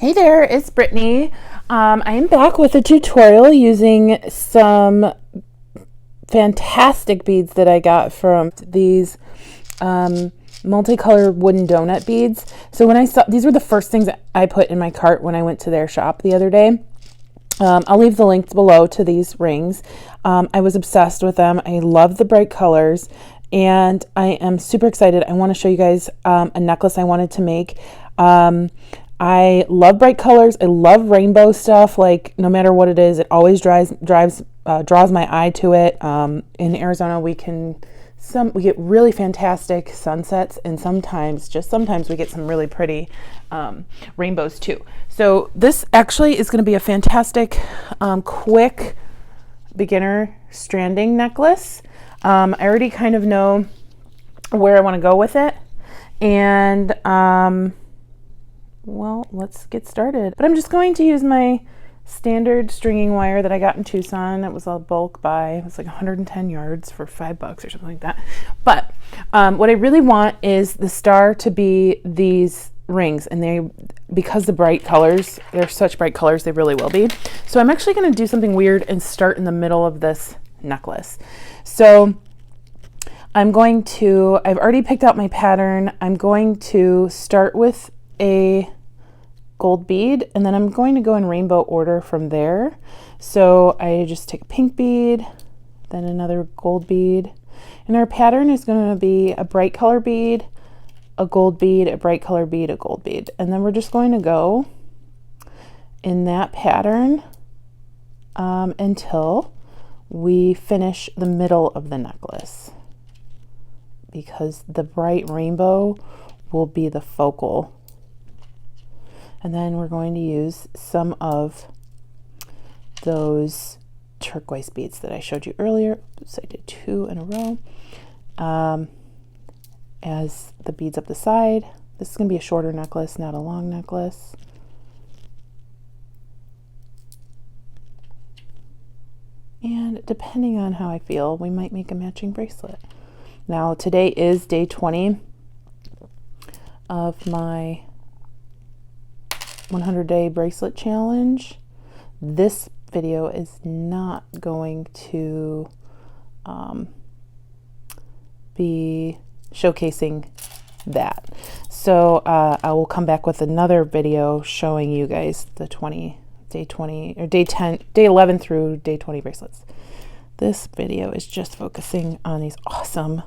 Hey there, it's Brittany. I am back with a tutorial using some fantastic beads that I got from these multicolored wooden donut beads. So when I saw, these were the first things that I put in my cart when I went to their shop the other day. I'll leave the links below to these rings. I was obsessed with them. I love the bright colors and I am super excited. I want to show you guys a necklace I wanted to make. I love bright colors. I love rainbow stuff. Like no matter what it is, it always draws my eye to it. In Arizona, we get really fantastic sunsets, and sometimes we get some really pretty rainbows too. So this actually is going to be a fantastic, quick beginner stranding necklace. I already kind of know where I want to go with it, and well, let's get started. But I'm just going to use my standard stringing wire that I got in Tucson. It was a bulk buy. It was like 110 yards for $5 or something like that. But what I really want is the star to be these rings, and because the bright colors, they're such bright colors, they really will be. So I'm actually going to do something weird and start in the middle of this necklace. So I've already picked out my pattern. I'm going to start with a gold bead, and then I'm going to go in rainbow order from there. So I just take a pink bead, then another gold bead, and our pattern is going to be a bright color bead, a gold bead, a bright color bead, a gold bead, and then we're just going to go in that pattern until we finish the middle of the necklace, because the bright rainbow will be the focal. And then we're going to use some of those turquoise beads that I showed you earlier. Oops, I did 2 in a row. As the beads up the side. This is going to be a shorter necklace, not a long necklace. And depending on how I feel, we might make a matching bracelet. Now, today is day 20 of my 100-day bracelet challenge. This video is not going to be showcasing that. So I will come back with another video showing you guys the day 11 through day 20 bracelets. This video is just focusing on these awesome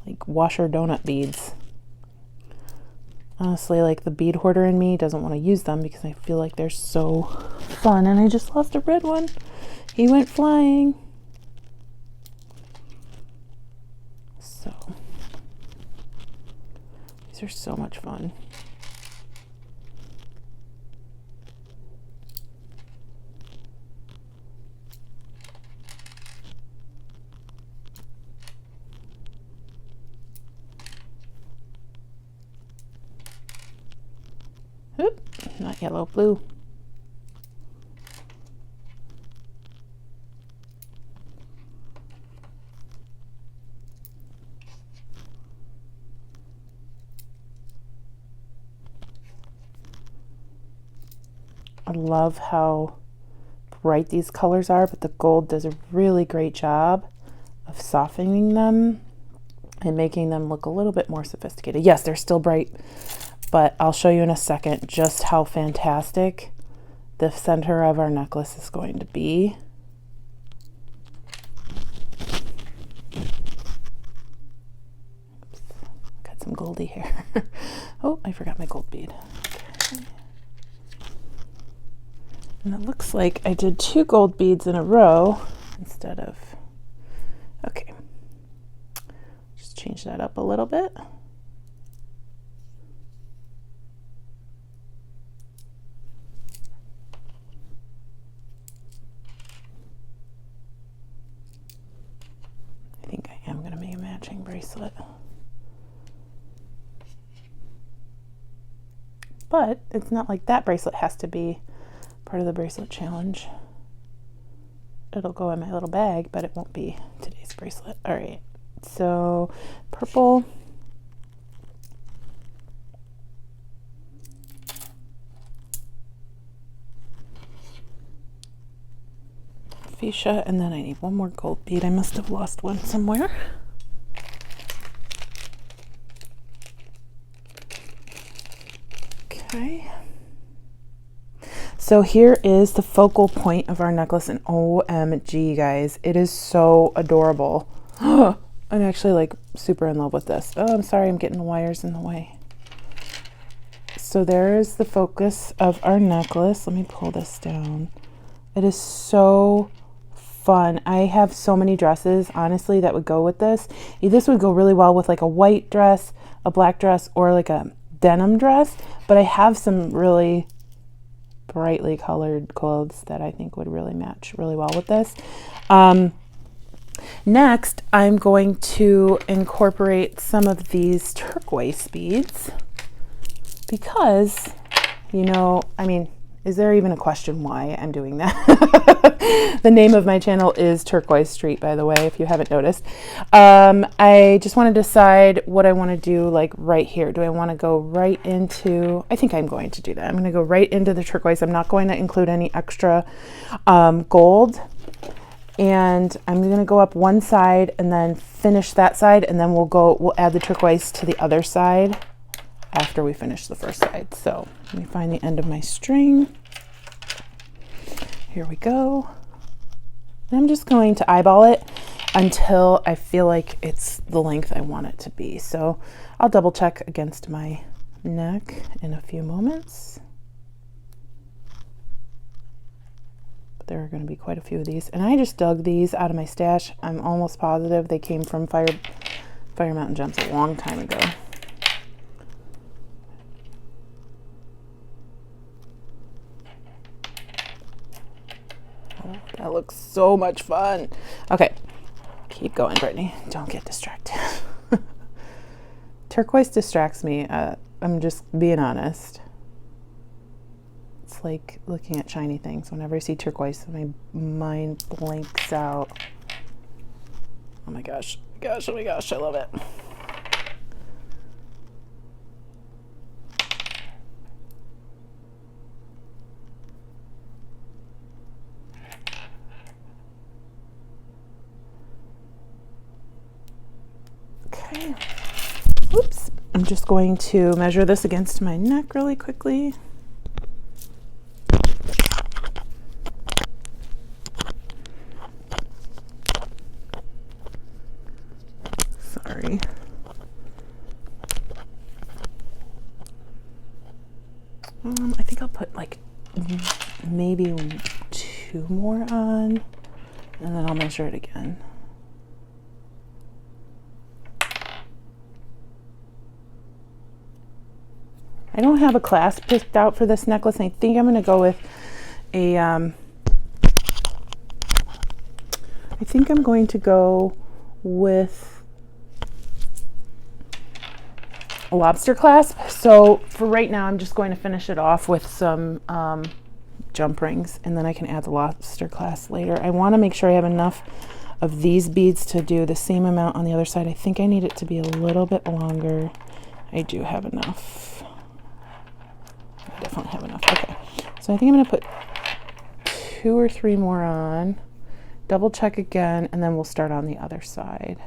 like washer donut beads. Honestly, like the bead hoarder in me doesn't want to use them because I feel like they're so fun, and I just lost a red one. He went flying. So these are so much fun. Oop, not yellow, blue. I love how bright these colors are, but the gold does a really great job of softening them and making them look a little bit more sophisticated. Yes, they're still bright, but I'll show you in a second just how fantastic the center of our necklace is going to be. Oops, got some goldy hair. Oh, I forgot my gold bead. Okay. And it looks like I did 2 gold beads in a row instead of, okay. Just change that up a little bit. I think I am going to make a matching bracelet. But it's not like that bracelet has to be part of the bracelet challenge. It'll go in my little bag, but it won't be today's bracelet. All right, so purple. fuchsia, and then I need one more gold bead. I must have lost one somewhere. Okay. So here is the focal point of our necklace, and OMG, guys, it is so adorable. I'm actually like super in love with this. Oh, I'm sorry, I'm getting the wires in the way. So there is the focus of our necklace. Let me pull this down. It is so fun. I have so many dresses, honestly, that would go with this. This would go really well with like a white dress, a black dress, or like a denim dress, but I have some really brightly colored clothes that I think would really match really well with this. Next, I'm going to incorporate some of these turquoise beads because, you know, I mean, is there even a question why I'm doing that? The name of my channel is Turquoise.Street, by the way, if you haven't noticed. I just want to decide what I want to do, like right here. Do I want to go right into, I think I'm going to do that. I'm going to go right into the turquoise. I'm not going to include any extra gold. And I'm going to go up one side and then finish that side, and then we'll add the turquoise to the other side after we finish the first side. So let me find the end of my string. Here we go. And I'm just going to eyeball it until I feel like it's the length I want it to be. So I'll double check against my neck in a few moments. But there are going to be quite a few of these. And I just dug these out of my stash. I'm almost positive they came from Fire Mountain Gems a long time ago. That looks so much fun. Okay, keep going, Brittany. Don't get distracted. Turquoise distracts me. I'm just being honest. It's like looking at shiny things. Whenever I see turquoise, my mind blanks out. Oh my gosh, oh my gosh, I love it. Okay. Oops. I'm just going to measure this against my neck really quickly. Sorry. I think I'll put like maybe 2 more on, and then I'll measure it again. I don't have a clasp picked out for this necklace. I think I'm going to go with a, I think I'm going to go with a lobster clasp. So for right now, I'm just going to finish it off with some jump rings, and then I can add the lobster clasp later. I want to make sure I have enough of these beads to do the same amount on the other side. I think I need it to be a little bit longer. I do have enough. I definitely have enough. Okay, so I think I'm going to put 2 or 3 more on, double check again, and then we'll start on the other side.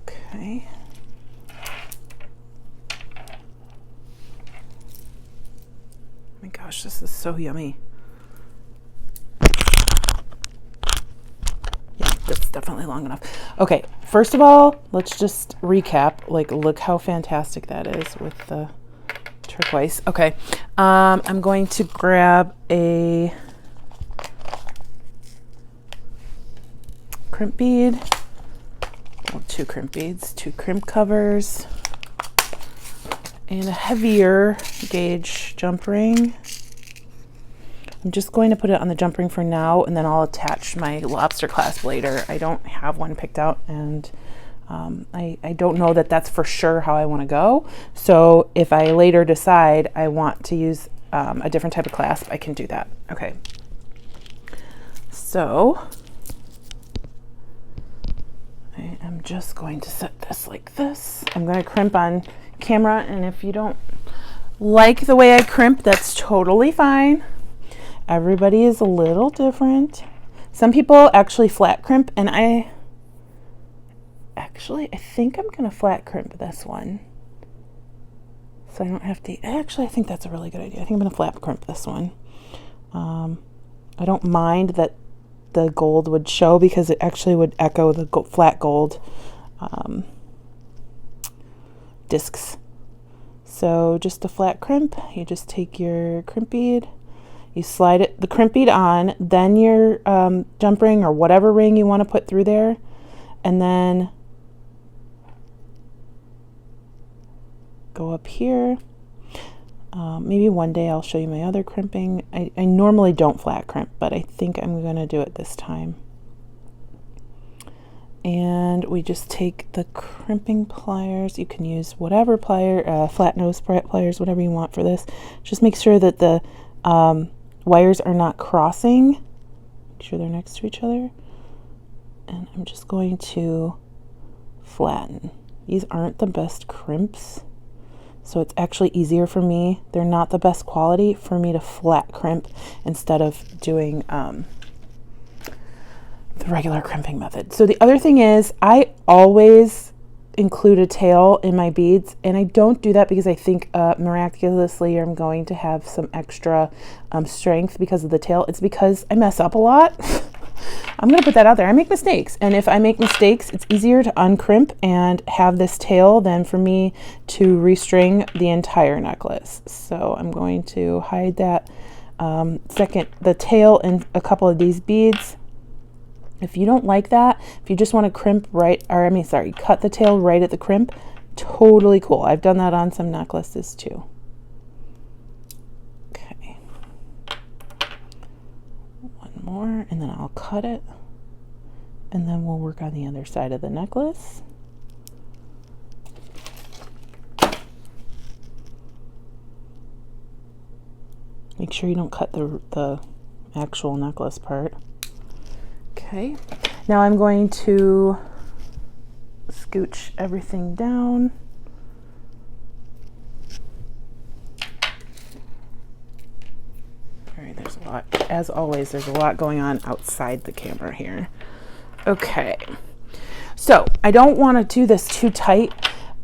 Okay. Oh my gosh, this is so yummy. That's definitely long enough. Okay, first of all, let's just recap. Like, look how fantastic that is with the turquoise. Okay, I'm going to grab a crimp bead. Well, 2 crimp beads, 2 crimp covers, and a heavier gauge jump ring. I'm just going to put it on the jump ring for now, and then I'll attach my lobster clasp later. I don't have one picked out, and I don't know that that's for sure how I want to go. So if I later decide I want to use a different type of clasp, I can do that. Okay. So I am just going to set this like this. I'm going to crimp on camera, and if you don't like the way I crimp, that's totally fine. Everybody is a little different. Some people actually flat crimp, and I think I'm going to flat crimp this one. So I don't have to, actually I think that's a really good idea. I think I'm going to flat crimp this one. I don't mind that the gold would show because it actually would echo the flat gold discs. So just a flat crimp, you just take your crimp bead, you slide it, the crimp bead on, then your jump ring or whatever ring you want to put through there, and then go up here. Maybe one day I'll show you my other crimping. I normally don't flat crimp, but I think I'm going to do it this time. And we just take the crimping pliers. You can use whatever plier, flat nose pliers, whatever you want for this. Just make sure that the wires are not crossing. Make sure they're next to each other. And I'm just going to flatten. These aren't the best crimps, so it's actually easier for me. They're not the best quality for me to flat crimp instead of doing the regular crimping method. So the other thing is, I always include a tail in my beads, and I don't do that because I think miraculously I'm going to have some extra strength because of the tail. It's because I mess up a lot. I'm going to put that out there. I make mistakes, and if I make mistakes, it's easier to uncrimp and have this tail than for me to restring the entire necklace. So I'm going to hide that the tail in a couple of these beads. If you don't like that, if you just want to crimp cut the tail right at the crimp, totally cool. I've done that on some necklaces too. Okay. One more, and then I'll cut it, and then we'll work on the other side of the necklace. Make sure you don't cut the actual necklace part. Okay, now I'm going to scooch everything down. All right, there's a lot, as always, there's a lot going on outside the camera here. Okay, so I don't want to do this too tight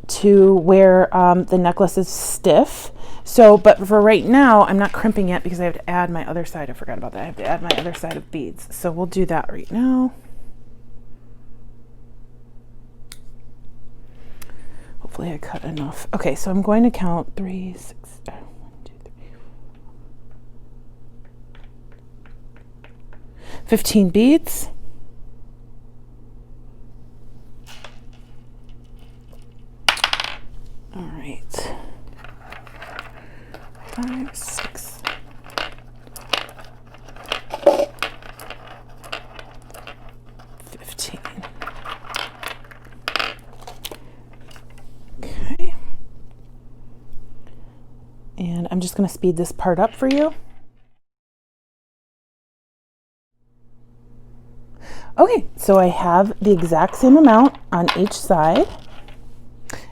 to where the necklace is stiff. So, but for right now, I'm not crimping yet because I have to add my other side. I forgot about that. I have to add my other side of beads. So we'll do that right now. Hopefully I cut enough. Okay, so I'm going to count 3, 6, 1, 2, 3, 15 beads. All right. 5, 6. Okay. And I'm just going to speed this part up for you. Okay, so I have the exact same amount on each side.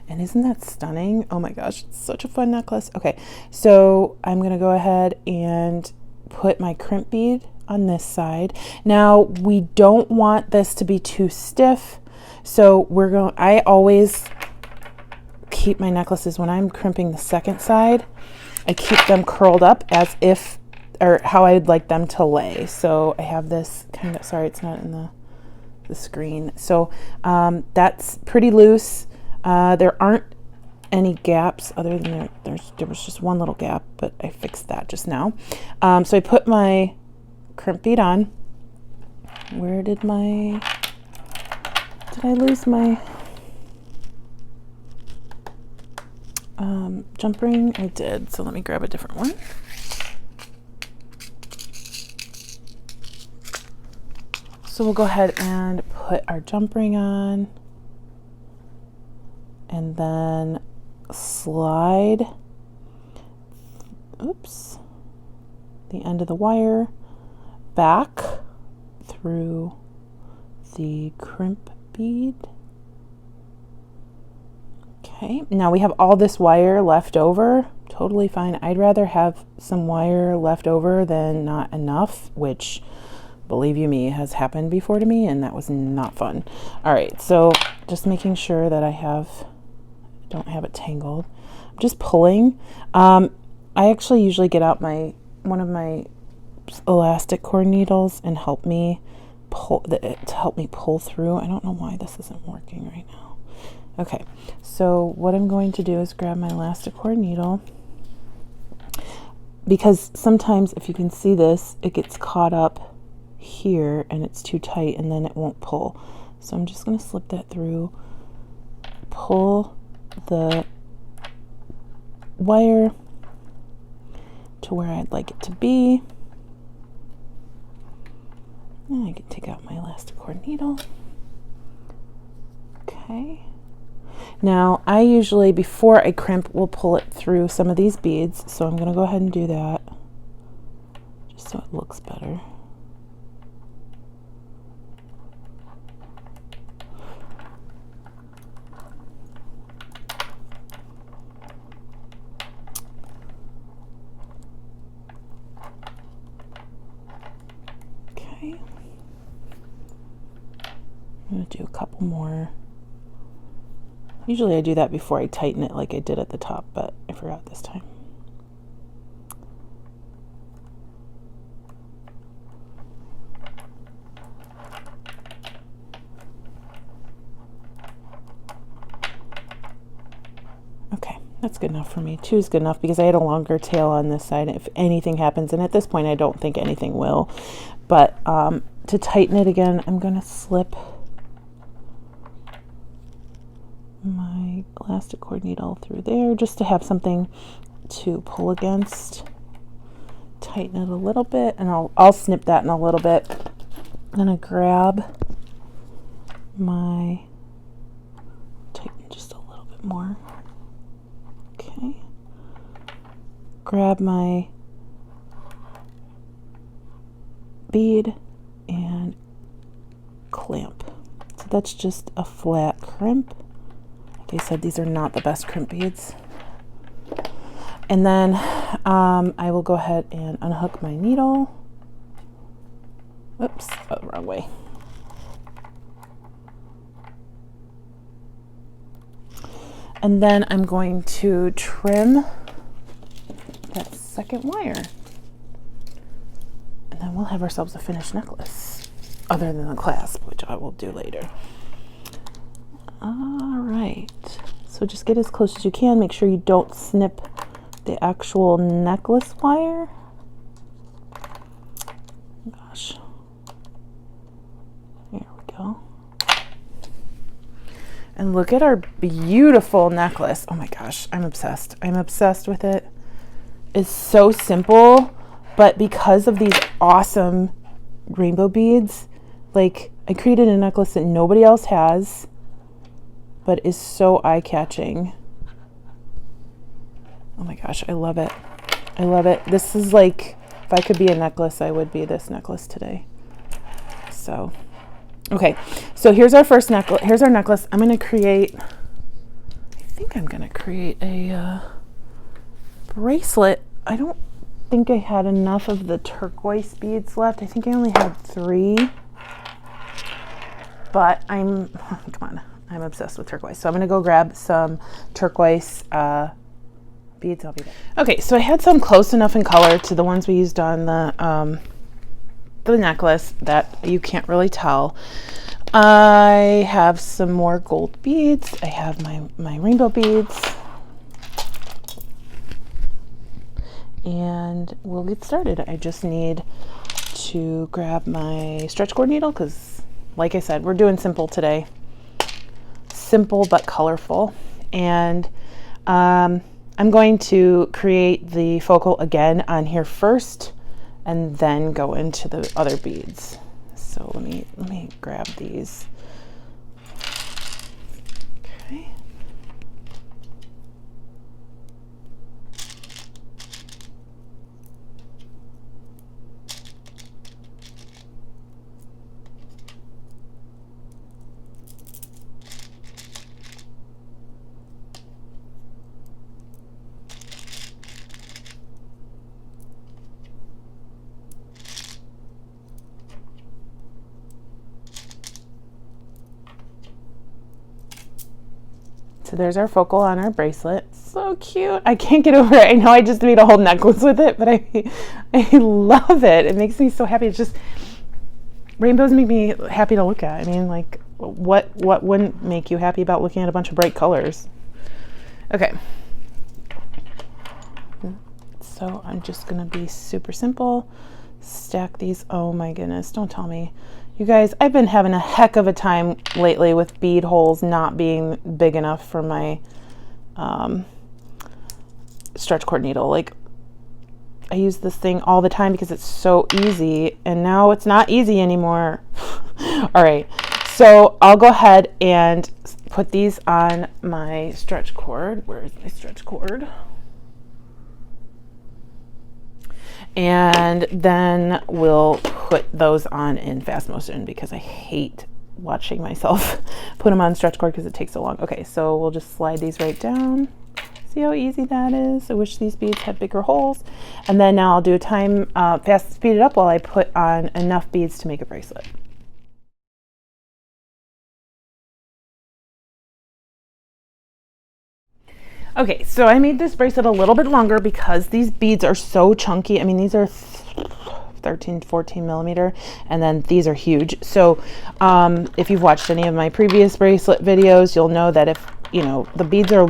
And isn't that stunning? Oh my gosh, it's such a fun necklace. Okay, so I'm gonna go ahead and put my crimp bead on this side. Now, we don't want this to be too stiff, so I always keep my necklaces, when I'm crimping the second side, I keep them curled up as if, or how I'd like them to lay. So I have this kind of, sorry, it's not in the screen. So that's pretty loose. There aren't any gaps other than there was just one little gap, but I fixed that just now. So I put my crimp bead on. Where did I lose my jump ring? I did, so let me grab a different one. So we'll go ahead and put our jump ring on, and then slide, the end of the wire back through the crimp bead Okay, now we have all this wire left over. Totally fine. I'd rather have some wire left over than not enough, which, believe you me, has happened before to me, and that was not fun. All right, so just making sure that I don't have it tangled. I'm just pulling. I actually usually get out one of my elastic cord needles and help me pull through. I don't know why this isn't working right now. Okay, so what I'm going to do is grab my elastic cord needle, because sometimes, if you can see this, it gets caught up here and it's too tight and then it won't pull. So I'm just going to slip that through, pull the wire to where I'd like it to be, and I can take out my elastic cord needle. Okay. Now, I usually, before I crimp, will pull it through some of these beads, so I'm going to go ahead and do that, just so it looks better. Okay. I'm going to do a couple more. Usually I do that before I tighten it like I did at the top, but I forgot this time. Okay, that's good enough for me. 2 is good enough because I had a longer tail on this side if anything happens, and at this point I don't think anything will. But to tighten it again, I'm going to slip my elastic cord needle through there just to have something to pull against. Tighten it a little bit, and I'll snip that in a little bit. I'm gonna grab my, tighten just a little bit more. Okay. Grab my bead and clamp. So that's just a flat crimp. Like I said, these are not the best crimp beads. And then I will go ahead and unhook my needle. Oops, wrong way. And then I'm going to trim that second wire. And then we'll have ourselves a finished necklace, other than the clasp, which I will do later. All right, so just get as close as you can. Make sure you don't snip the actual necklace wire. Gosh, there we go. And look at our beautiful necklace. Oh my gosh, I'm obsessed. I'm obsessed with it. It's so simple, but because of these awesome rainbow beads, like, I created a necklace that nobody else has, but is so eye-catching. Oh my gosh, I love it. I love it. This is like, if I could be a necklace, I would be this necklace today. So, okay, so here's our first necklace. Here's our necklace. I'm going to create, I think I'm going to create a bracelet. I don't think I had enough of the turquoise beads left. I think I only had 3, but come on, I'm obsessed with turquoise. So I'm going to go grab some turquoise beads. I'll be there. Okay, so I had some close enough in color to the ones we used on the necklace that you can't really tell. I have some more gold beads. I have my rainbow beads. And we'll get started. I just need to grab my stretch cord needle because, like I said, we're doing simple today. Simple but colorful. And I'm going to create the focal again on here first and then go into the other beads. So let me grab these. Okay. So there's our focal on our bracelet. So cute. I can't get over it. I know I just made a whole necklace with it, but I love it. It makes me so happy. It's just, rainbows make me happy to look at. I mean, like, what wouldn't make you happy about looking at a bunch of bright colors? Okay. So I'm just gonna be super simple. Stack these. Oh my goodness, don't tell me. You guys, I've been having a heck of a time lately with bead holes not being big enough for my stretch cord needle. Like, I use this thing all the time because it's so easy, and now it's not easy anymore. All right, so I'll go ahead and put these on my stretch cord. Where is my stretch cord? And then we'll put those on in fast motion because I hate watching myself put them on stretch cord because it takes so long. Okay, so we'll just slide these right down. See how easy that is? I wish these beads had bigger holes. And then now I'll do a time, fast speed it up while I put on enough beads to make a bracelet. Okay, so I made this bracelet a little bit longer because these beads are so chunky. I mean, these are 13, 14 millimeter, and then these are huge. So if you've watched any of my previous bracelet videos, you'll know that if, you know, the beads are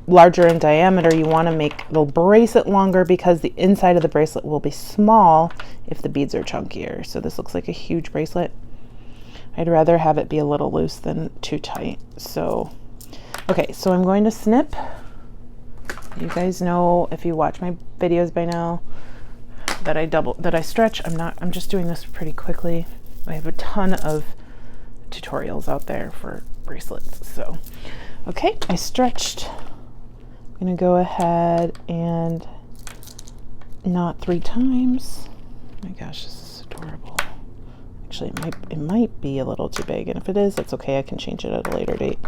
larger in diameter, you want to make the bracelet longer because the inside of the bracelet will be small if the beads are chunkier. So this looks like a huge bracelet. I'd rather have it be a little loose than too tight. So, okay, so I'm going to snip. You guys know, if you watch my videos by now, that I stretch. I'm just doing this pretty quickly. I have a ton of tutorials out there for bracelets. So, okay, I stretched. I'm gonna go ahead and knot 3 times. Oh my gosh, this is adorable. Actually, it might be a little too big, and if it is, that's okay. I can change it at a later date.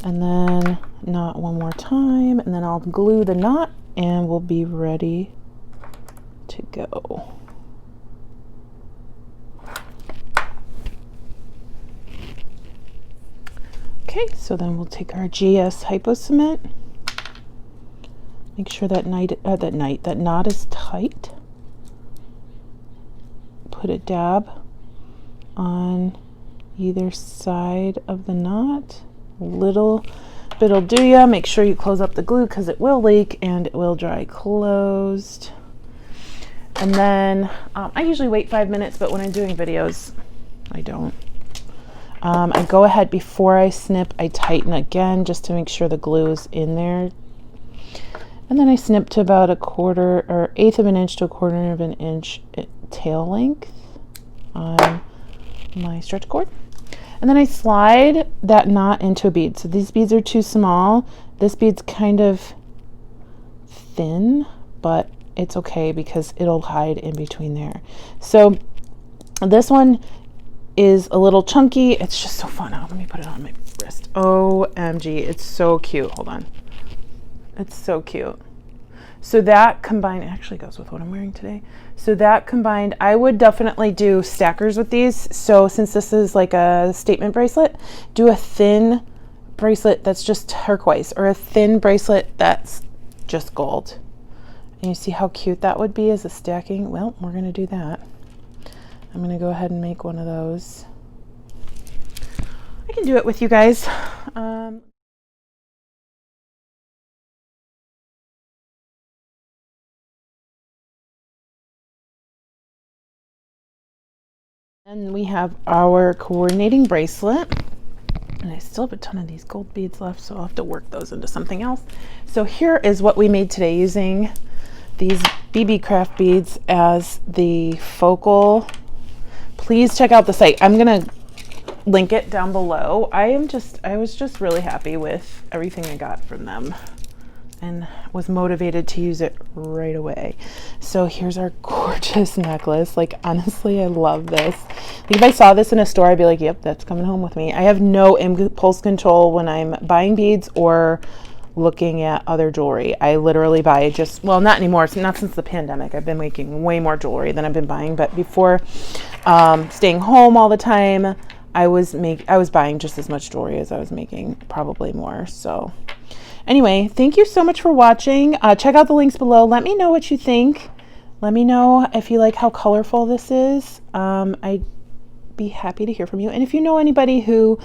And then knot 1 more time, and then I'll glue the knot and we'll be ready to go. Okay, so then we'll take our GS Hypo Cement. Make sure that knot is tight. Put a dab on either side of the knot. Little bit'll do ya. Make sure you close up the glue because it will leak and it will dry closed. And then I usually wait 5 minutes, but when I'm doing videos, I don't. I go ahead before I snip, I tighten again just to make sure the glue is in there. And then I snip to about 1/4 of an inch to 1/4 of an inch tail length on my stretch cord. And then I slide that knot into a bead. So these beads are too small. This bead's kind of thin, but it's okay because it'll hide in between there. So this one is a little chunky. It's just so fun. Oh, let me put it on my wrist. OMG, it's so cute. Hold on. It's so cute. So that combined, it actually goes with what I'm wearing today. So that combined, I would definitely do stackers with these. So since this is like a statement bracelet, do a thin bracelet that's just turquoise or a thin bracelet that's just gold. And you see how cute that would be as a stacking? Well, we're gonna do that. I'm gonna go ahead and make one of those. I can do it with you guys. And we have our coordinating bracelet. And I still have a ton of these gold beads left, so I'll have to work those into something else. So here is what we made today using these BeebeeCraft beads as the focal. Please check out the site. I'm gonna link it down below. I was just really happy with everything I got from them and was motivated to use it right away. So here's our gorgeous necklace. Like, honestly, I love this. Like, if I saw this in a store, I'd be like, yep, that's coming home with me. I have no impulse control when I'm buying beads or looking at other jewelry. I literally buy well, not anymore. It's not since the pandemic. I've been making way more jewelry than I've been buying, but before staying home all the time, I was buying just as much jewelry as I was making, probably more. So anyway, thank you so much for watching. Check out the links below. Let me know what you think. Let me know if you like how colorful this is. I'd be happy to hear from you. And if you know anybody who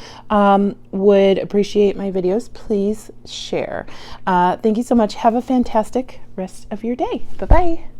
would appreciate my videos, please share. Thank you so much. Have a fantastic rest of your day. Bye-bye.